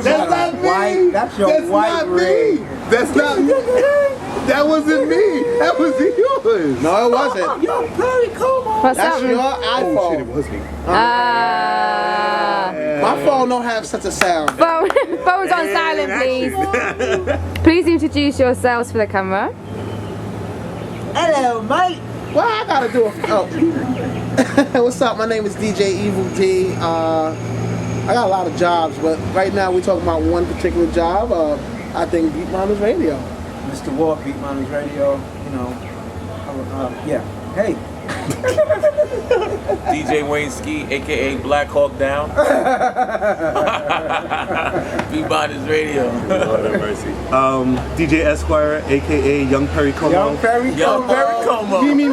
That's not me. White, that's your white ring. That's not me. That wasn't me. That was yours. No, it wasn't. Yo, Perry, come on. What's That's that? your iPhone. Oh shit, it was me. My phone don't have such a sound. Phone's on silent, please. Please introduce yourselves for the camera. Hello, mate. Well, I gotta do it. Oh. What's up? My name is Evil D. I got a lot of jobs, but right now we're talking about one particular job. I think Beatminerz Radio. Mr. Walt, Beatminerz Radio, you know. Yeah. Hey. DJ Wayneski, aka Black Hawk Down. Beatminerz Radio. Lord have mercy. DJ Esquire, aka Young Perry Como. Young Perry Como. Me.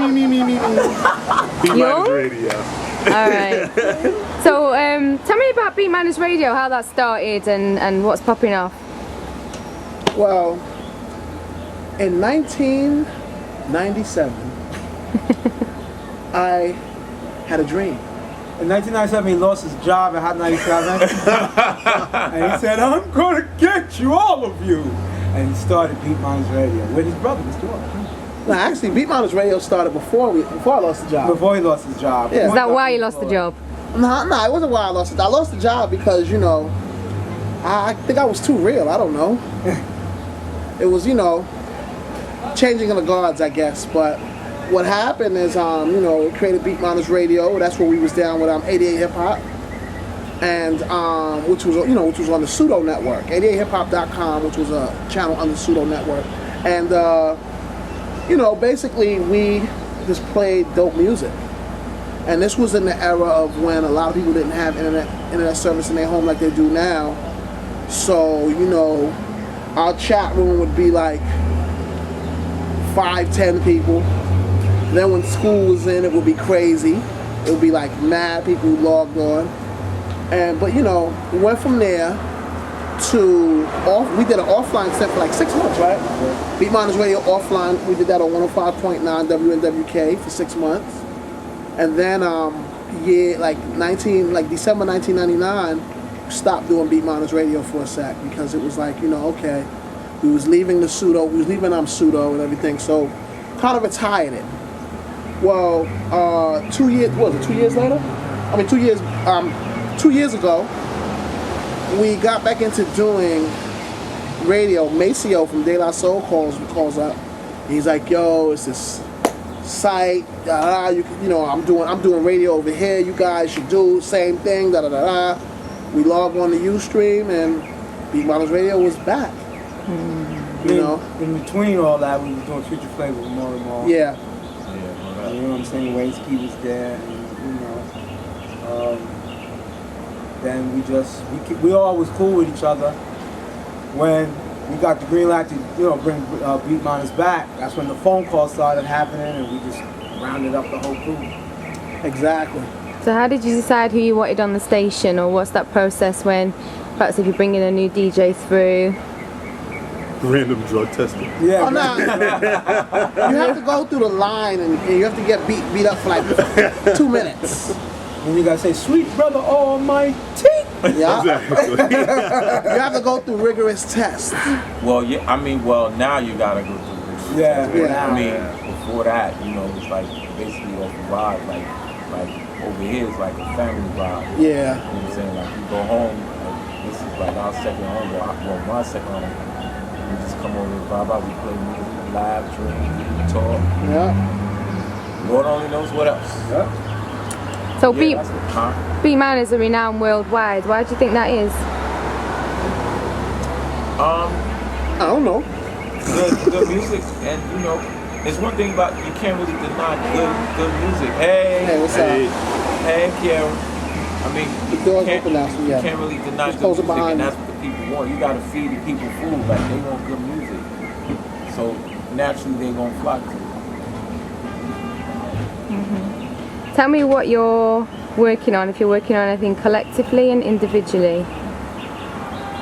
Beatminerz Radio. Alright. So, tell me about Beatminerz Radio, how that started and what's popping off. Well, in 1997, I had a dream. In 1997, he lost his job at Hot 97. And he said, I'm going to get you, all of you. And he started Beatminerz Radio with his brother, Mr. Walt. No, actually, Beatminerz Radio started before I lost the job. Before he lost his job. Yeah. Is that why you lost the job? No, it wasn't why I lost it. I lost the job because, you know, I think I was too real. I don't know. It was, you know, changing of the guards, I guess. But what happened is, you know, we created Beatminerz Radio. That's where we was down with 88 Hip Hop, and which was on the Pseudo Network, 88hiphop.com, which was a channel on the Pseudo Network, and you know, basically we just played dope music. And this was in the era of when a lot of people didn't have internet service in their home like they do now. So, you know, our chat room would be like 5-10 people. Then when school was in, it would be crazy. It would be like mad people who logged on. But you know, we went from there to we did an offline set for like 6 months, right? Yeah. Beatminerz Radio offline, we did that on 105.9 WNWK for 6 months. And then December 1999, we stopped doing Beatminerz Radio for a sec because it was like, you know, okay, we was leaving the Pseudo, we was leaving Pseudo and everything, so kind of retired it. Well, 2 years, what was it, 2 years later? I mean, 2 years, 2 years ago, we got back into doing radio. Maceo from De La Soul calls up. He's like, yo, it's this site, you know, I'm doing radio over here, you guys should do same thing, We log on the Ustream and Beatminerz Radio was back. You know? In between all that, we were doing Future Flavor more and more. Yeah. You know what I'm saying? Wayneski was there, and, you know. Then we all was cool with each other. When we got the green light to, you know, bring Beatminerz back, that's when the phone calls started happening, and we just rounded up the whole crew. Exactly. So how did you decide who you wanted on the station, or what's that process when, perhaps if you're bringing a new DJ through? Random drug testing. Yeah. Oh, no. You have to go through the line and you have to get beat up for like 2 minutes. And you gotta say, "Sweet brother Almighty." Yeah. Exactly. You have to go through rigorous tests. Well, yeah, I mean, well, now you gotta go through this. Yeah. Yeah. I mean, before that, you know, it's like basically off the vibe, like over here is like a family vibe. Yeah. You know what I'm saying? Like, you go home, like, this is like our second home, well, my second home. We just come over and vibe out, we play music, laugh, drink, talk. Yeah. Lord only knows what else. Yeah. So Yeah, Beatminerz are renowned worldwide. Why do you think that is? I don't know. Good music, and you know, it's one thing about you can't really deny good music. Hey, what's up? Hey, Kiara. I mean, The door's open now, so you yeah. can't really deny Just good close it music, behind and you. that's what the people want. You gotta feed the people food, like they want good music, so naturally they gonna flock to it. Tell me what you're working on, if you're working on anything collectively and individually.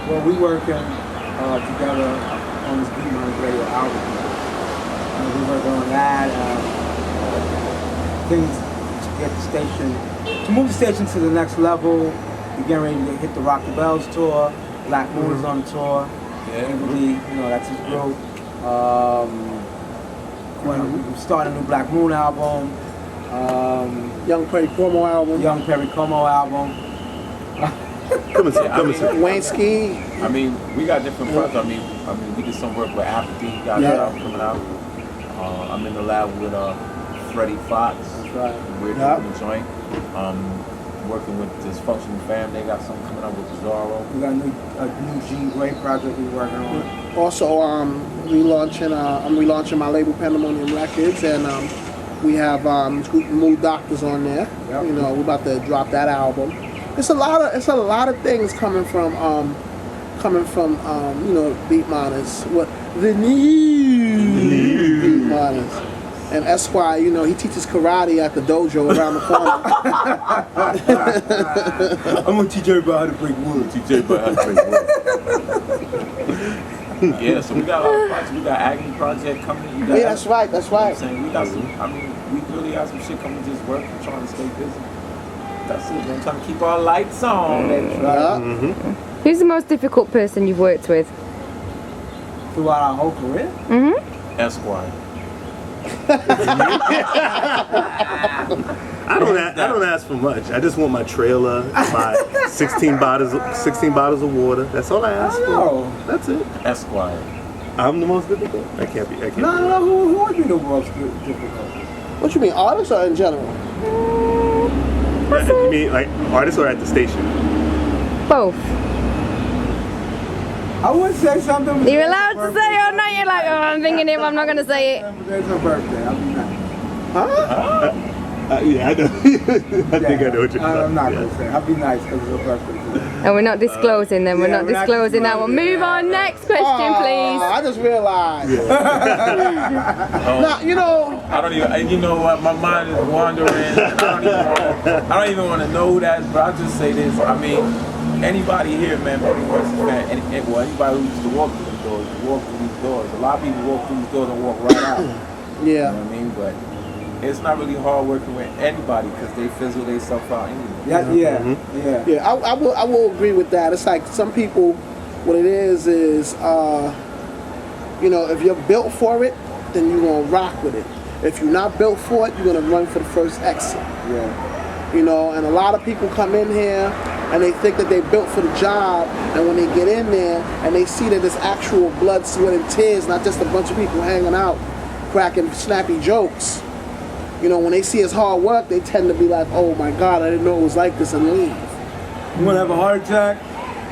Well, we working together on this Beatminerz Radio album. We working on that. Things to get the station, to move the station to the next level. We're getting ready to hit the Rock the Bells tour. Black Moon is on the tour. Yeah. Evil D, you know, that's his group. We're starting a new Black Moon album. Young Perry Como album. Young Perry Como album. Come and see. Come and see. Wayneski. I mean, we got different projects. I mean, we did some work with Apathy. Got that album coming out. I'm in the lab with Freddie Fox. That's right. We're doing the joint. Working with Dysfunctional Fam. They got something coming out with Bizarro. We got a new G Ray project we're working on. Also, I'm relaunching my label Pandemonium Records, and we have Mood Doctors on there. Yep. You know, we're about to drop that album. It's a lot of things coming from you know, Beatminerz. What the new Beatminerz. And Esquire, you know, he teaches karate at the dojo around the corner. I'm gonna teach everybody how to break wood. Yeah, so we got a lot of projects. We got Aggie Project coming. Yeah, that's right. That's right. You know what I'm saying? We got some. I mean, we really got some shit coming. Just work. We're trying to stay busy. That's it. We're trying to keep our lights on. That's right. Who's the most difficult person you've worked with? Throughout our whole career. Esquire. I don't ask for much. I just want my trailer, my 16 bottles of water. That's all I ask for. That's it. Esquire. I'm the most difficult. I can't be. No. Who would be the most difficult? What you mean, artists or in general? You mean like artists or at the station? Both. I would say something. You're allowed to say or not. You're like, oh, I'm thinking if I'm not going to say it. Today's her birthday. I'll be nice. Huh? Yeah, I know. I think I know what you're talking I'm not going to say. I'll be nice because it's her birthday. And we're not disclosing them. We're not disclosing that one. Move on. Next question, please. I just realized. Now, you know. I don't even. You know what? My mind is wandering. I don't even want to know that. But I'll just say this. I mean, anybody here, man, Beatminerz fan, well, anybody who used to walk through these doors, A lot of people walk through these doors and walk right out. Yeah. You know what I mean? But it's not really hard working with anybody because they fizzle themselves out anyway. Yeah. I will agree with that. It's like some people, what it is, you know, if you're built for it, then you're gonna rock with it. If you're not built for it, you're gonna run for the first exit. Yeah. You know, and a lot of people come in here and they think that they're built for the job, and when they get in there and they see that it's actual blood, sweat, and tears, not just a bunch of people hanging out, cracking snappy jokes. You know, when they see his hard work, they tend to be like, oh my God, I didn't know it was like this, and leave. I'm going to have a heart attack.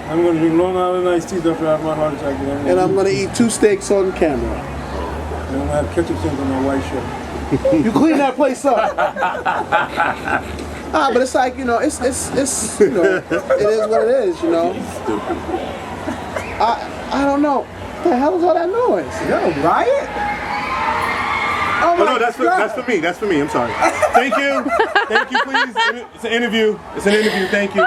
I'm going to drink Long Island iced tea after I have my heart attack. And I'm going to eat 2 steaks on camera. And I'm going to have ketchup stains on my white shirt. You clean that place up. But it's like, you know, it's you know, it is what it is, you know. I don't know. What the hell is all that noise? Is that a riot? Oh no, that's for me. That's for me. I'm sorry. Thank you. Thank you, please. It's an interview. Thank you.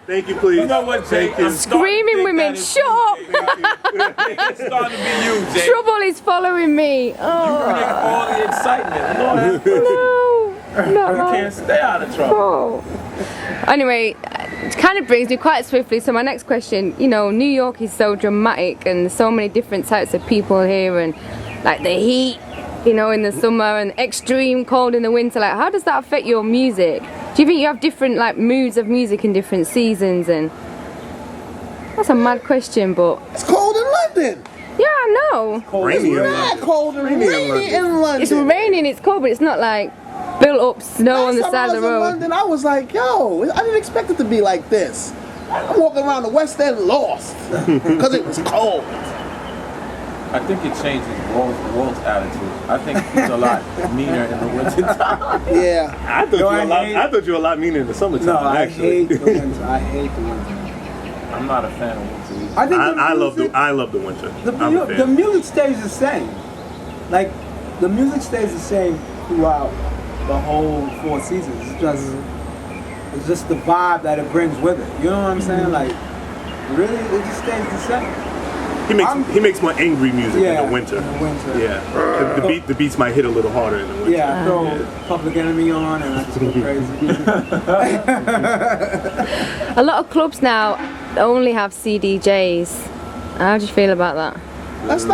Thank you, please. You know what, Jake? I'm Screaming women, shut up! It's starting to be you, Jake. Trouble is following me. You bring all the excitement. No. You can't stay out of trouble. Oh. Anyway, it kind of brings me quite swiftly. So my next question, you know, New York is so dramatic and there's so many different types of people here, and like the heat, you know, in the summer and extreme cold in the winter. Like, how does that affect your music? Do you think you have different like moods of music in different seasons? And that's a mad question, but It's cold in London. yeah, I know. Rainy in Mad London. cold and rainy in London. It's raining, it's cold, but it's not like built up snow on the Last side time of the I was in road. London, I was like, yo, I didn't expect it to be like this. I'm walking around the West End lost because it was cold. I think it changes Walt's attitude. I think he's a lot meaner in the winter time. Yeah. I thought you were a lot meaner in the summertime. No, I actually. hate the winter. I hate the winter. I'm not a fan of winter either. I think I love the winter. the music stays the same. Like, the music stays the same throughout the whole 4 seasons. It's just the vibe that it brings with it. You know what I'm saying? Like, really, it just stays the same. He makes more angry music in the winter. In the winter. Yeah. The beats might hit a little harder in the winter. Yeah, I throw Public Enemy on and I just go crazy. A lot of clubs now only have CDJs. How do you feel about that? That's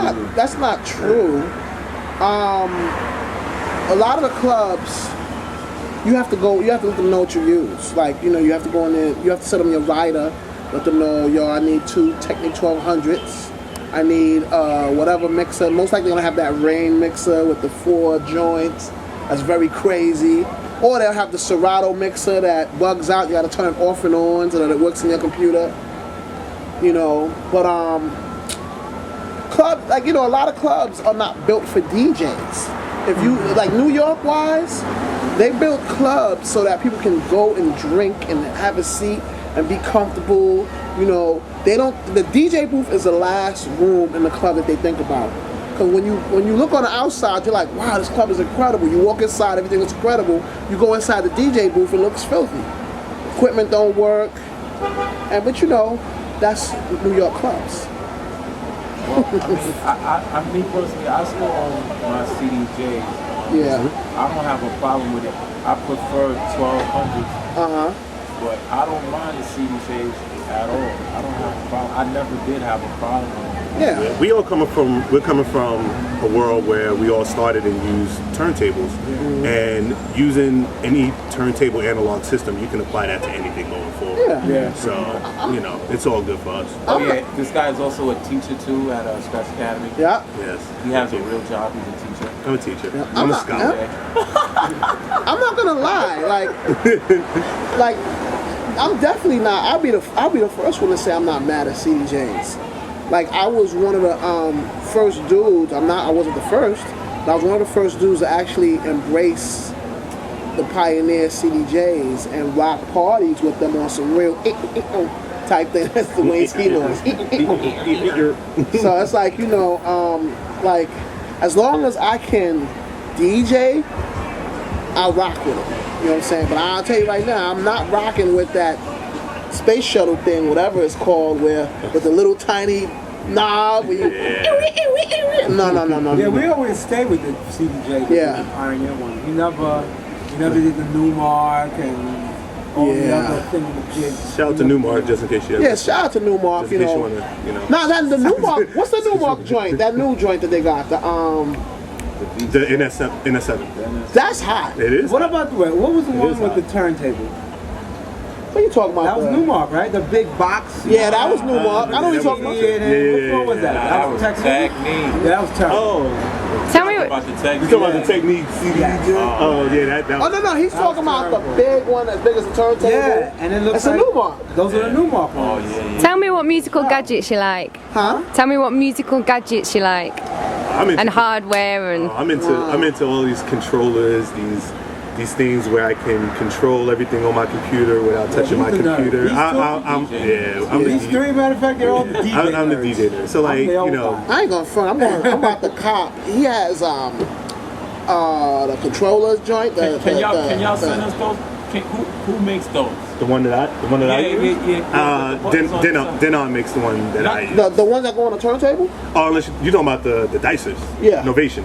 not true. A lot of the clubs, you have to let them know what you use. Like, you have to go in there, you have to set them your rider, let them know, yo, I need 2 Technic 1200s. I need whatever mixer. Most likely gonna have that Rain mixer with the 4 joints. That's very crazy. Or they'll have the Serato mixer that bugs out. You gotta turn it off and on so that it works in your computer. But club, like, a lot of clubs are not built for DJs. If you, like, New York wise, they build clubs so that people can go and drink and have a seat and be comfortable. The DJ booth is the last room in the club that they think about. Because when you look on the outside, you're like, wow, this club is incredible. You walk inside, everything is incredible. You go inside the DJ booth, it looks filthy. Equipment don't work. But that's New York clubs. Well, I mean, me personally, I still own my CDJs. Yeah. I don't have a problem with it. I prefer 1200s. But I don't mind the CDJs at all. I don't have a problem. I never did have a problem with it. Yeah. We're coming from a world where we all started and used turntables, and using any turntable analog system, you can apply that to anything going forward. Yeah. So it's all good for us. Oh yeah, this guy is also a teacher too at Scratch Academy. Yeah. Yes. He has a real job. He's a teacher. I'm a teacher. Yeah. I'm a scholar. I'm not gonna lie, like I'm definitely not. I'll be the first one to say I'm not mad at CDJs. Like, I was one of the first dudes. I wasn't the first, but I was one of the first dudes to actually embrace the pioneer CDJs and rock parties with them on some real type thing. That's the Wayneski noise. So it's like, like, as long as I can DJ, I'll rock with it. You know what I'm saying? But I'll tell you right now, I'm not rocking with that space shuttle thing, whatever it's called, where with the little tiny knob. Where you, no. Yeah, we always stay with the CDJ. Yeah. The pioneer one. We never did the Newmark and all the other things. Shout out to Newmark, just in case you. Yeah, shout out to Newmark. Just in case you wanna, Nah, that the Newmark. What's the Newmark joint? That new joint that they got. The NS7. That's hot. It is. What about what was the one with hot. the turntable? What are you talking about? That was Newmark, right? The big box. Yeah, that was Newmark. I know what you're talking about. Which one was that? That was Technique. Technique. Yeah, that was terrible. Oh. Tell me About the Technique. You talking about the Technique CD? Oh yeah, that. Oh no, he's talking about the big one as big as a turntable. Yeah, and it looks That's like a Newmark. Those are the Newmark Oh ones. yeah. Tell me what musical gadgets you like. Huh? Tell me what musical gadgets you like. I'm into, And hardware and... I'm into all these controllers, these things where I can control everything on my computer without touching my computer. I'm These three, matter of fact, they're all the DJ. I'm the DJ nerd. So like, I ain't gonna front. I'm about the cop. He has the controllers joint. Can y'all send us those? Who makes those? the one that I use. Denon makes the one that I use. The ones that go on the turntable. Oh, unless you're talking about the Dicers. Yeah. Novation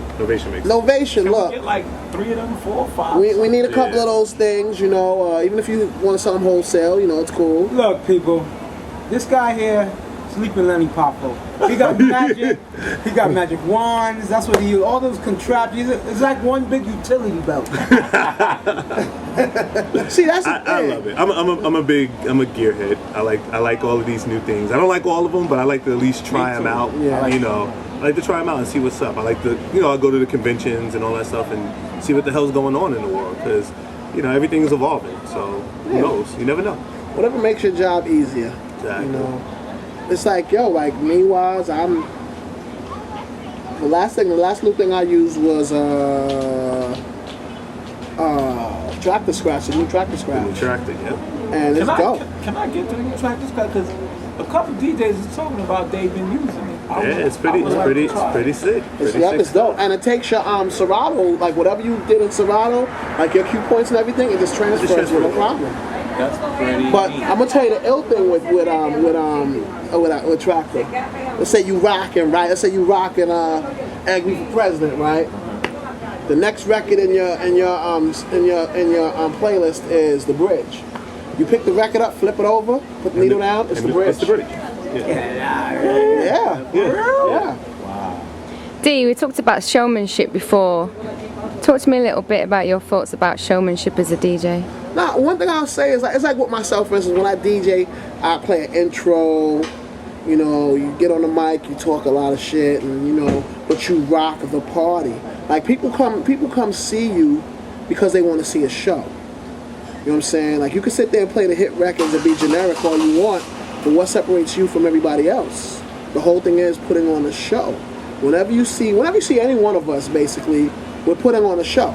makes. Novation, Can look. we get like 3 of them, 4 or 5? We need a couple of those things, even if you want to sell them wholesale, it's cool. Look, people, this guy here, Sleeping Lenny Popo. He got magic. He got magic wands. That's what he used. All those contraptions. It's like one big utility belt. See, that's the I thing. love it. I'm a gearhead. I like all of these new things. I don't like all of them, but I like to at least try them out. Yeah. I like to try them out and see what's up. I like to, I go to the conventions and all that stuff and see what the hell's going on in the world because, everything is evolving. So who knows? You never know. Whatever makes your job easier. Exactly. It's like, me-wise, the last new thing I used was tractor scratch, the new tractor scratch. The new tractor, yeah. And it's dope. Can I get to the new tractor scratch? Because a couple DJs is talking about they've been using it. It's pretty sick. It's dope. And it takes your Serato, like whatever you did in Serato, like your cue points and everything, it just transfers with no problem. That's pretty But neat. I'm gonna tell you the ill thing with tractor. Let's say you rocking, right? Let's say you rocking Angry for President, right? The next record in your playlist is The Bridge. You pick the record up, flip it over, put the needle down. It's the bridge. It's the bridge. Yeah. D, we talked about showmanship before. Talk to me a little bit about your thoughts about showmanship as a DJ. Now, one thing I'll say is, it's like with myself, for instance, when I DJ, I play an intro, you know, you get on the mic, you talk a lot of shit, and you know, but you rock the party. Like people come see you because they want to see a show. You know what I'm saying? Like you can sit there and play the hit records and be generic all you want, but what separates you from everybody else? The whole thing is putting on a show. Whenever you see any one of us, basically, we're putting on a show.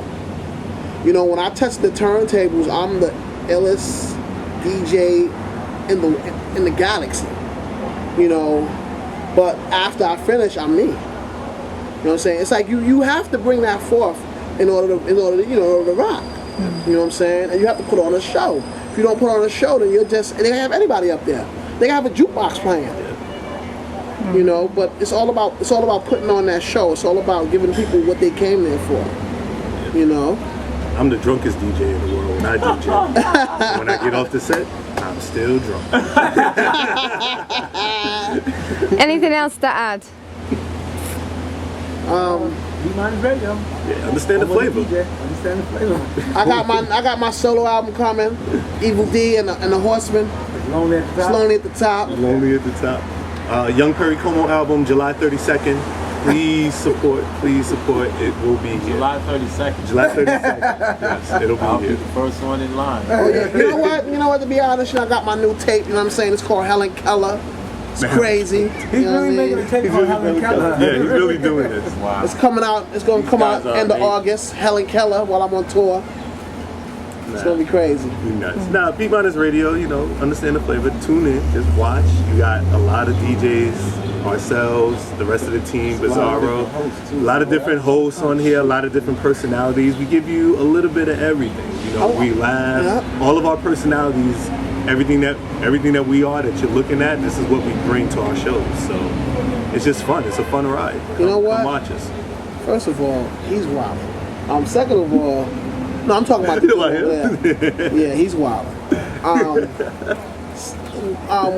You know, when I touch the turntables, I'm the illest DJ in the galaxy. You know, but after I finish, I'm me. You know what I'm saying? It's like you have to bring that forth in order to rock. You know what I'm saying? And you have to put on a show. If you don't put on a show, then you're just, and they have anybody up there. They have a jukebox playing. You know, but it's all about putting on that show. It's all about giving people what they came there for. You know. I'm the drunkest DJ in the world when I DJ. When I get off the set, I'm still drunk. Anything else to add? Beatminerz Radio. Yeah, understand the flavor. Understand the flavor. I got my solo album coming, Evil D and the Horseman. Lonely at the top. Slowly at the top. Lonely at the top. Young Perry Como album, July 32nd. Please support. It will be here. July 32nd. July 32nd. Yes, it'll I'll be be here. the first one in line. Oh yeah. You know what? To be honest, I got my new tape. You know what I'm saying? It's called Helen Keller. It's crazy. He's really making a tape on Helen Keller. Yeah, he's really doing this. Wow. It's coming out. It's gonna come out guys are end of amazing. August. Helen Keller while I'm on tour. It's gonna be crazy. Nuts. Nah, Beatminerz Radio, you know, understand the flavor. Tune in, just watch. You got a lot of DJs, ourselves, the rest of the team, Bizarro. A lot of different hosts on here, a lot of different personalities. We give you a little bit of everything. You know, we laugh. Yeah. All of our personalities, everything that we are, that you're looking at, this is what we bring to our shows. So it's just fun. It's a fun ride. You know what? Come watch us. First of all, he's wild. Second of all, no, I'm talking about the Like him? yeah, he's wild.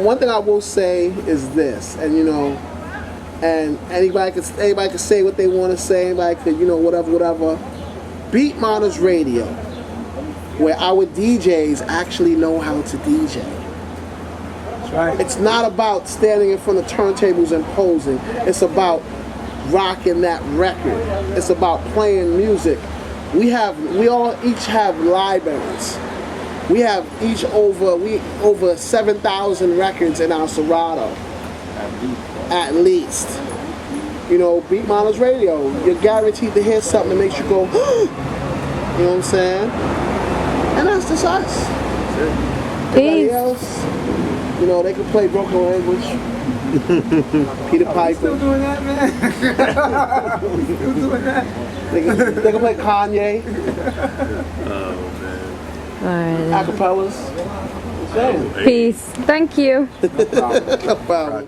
One thing I will say is this, and you know, and anybody can say what they want to say. Anybody could, you know, whatever. Beatminerz Radio, where our DJs actually know how to DJ. That's right. It's not about standing in front of turntables and posing. It's about rocking that record. It's about playing music. We all each have libraries. We have each over 7,000 records in our Serato. At least. You know, Beatminerz Radio, you're guaranteed to hear something that makes you go, you know what I'm saying? And that's just us. Everybody Peace. else, you know, they can play broken language. Peter Piper. Still doing that, man? Still doing that? They can play Kanye. Alright. Acapellas. Peace. Thank you. No problem.